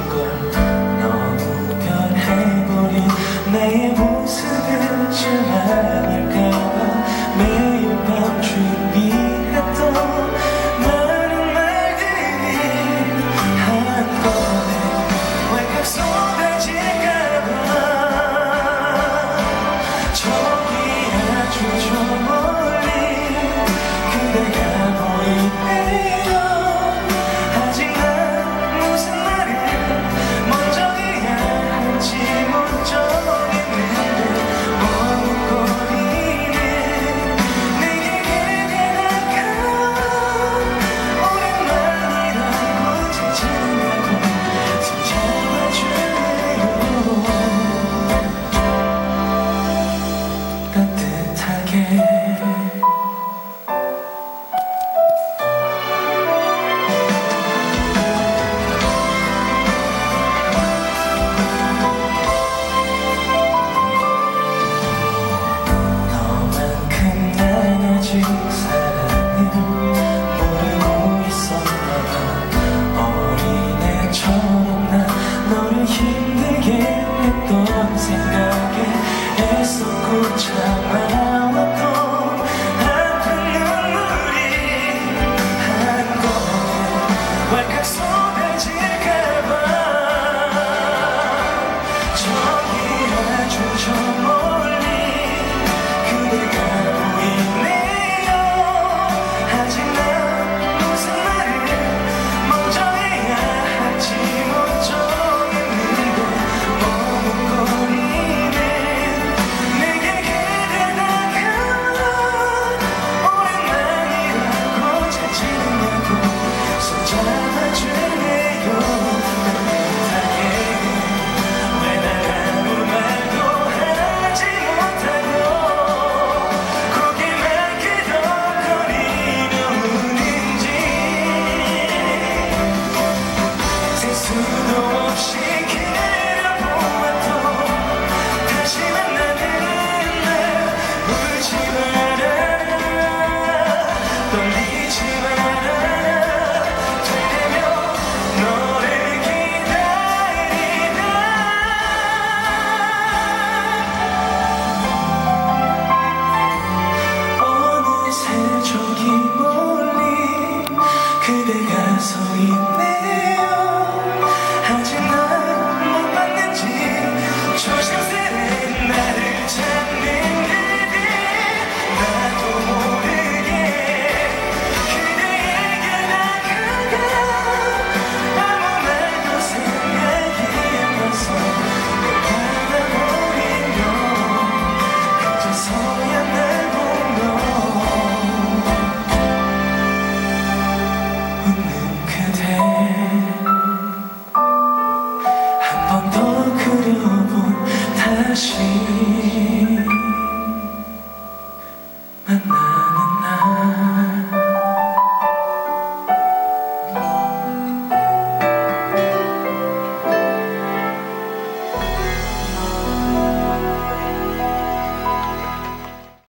걸 너무 변해버린 나의 모습을 실망할까봐 매일 밤 준비했던 많은 말들이 한번에 왈칵 쏟아질까봐 저기 아주 저 멀리 그대가 보이네요. 아직 난 무슨 말을 먼저 해야 할지 못 정했는데 머뭇거리는 내게 그대가 오랜만이라고 찾아내고 손 잡아줄래요. 따뜻하게 너만큼 난 아직 사랑을 모르고 있었나봐. 어린애처럼 난 너를 힘들게 했던 생각에 애썼고 참아왔던 아픈 눈물이 한꺼번에 왈칵 쏟아질까봐 저기 아주 저 멀리 그대가 보이네요. 아직 난 무슨 말을 먼저 해야 할지 못 정했는데 머뭇거리는 내게 그대가 오랜만이라고 찾으려고 손 잡아줄래요. 따뜻하게 왜 날 아무 말도 하지 못하고 고개만 끄덕거리며 우는지 셀 수도 없이 기다려보아도 다시 만나는 날 울지 마라 떨리지 마라 되려 너를 기다리다 어느새 저기 멀리 그대가 서 있네요. 아직 난 못 봤는지 조심스레 나를 찾는 그대 나도 모르게 그대에게 다가가 아무 말도 생각이 안 나서 널 바라보이며 그제서야 날 보며 웃는 그대 한 번 더 그려본 다시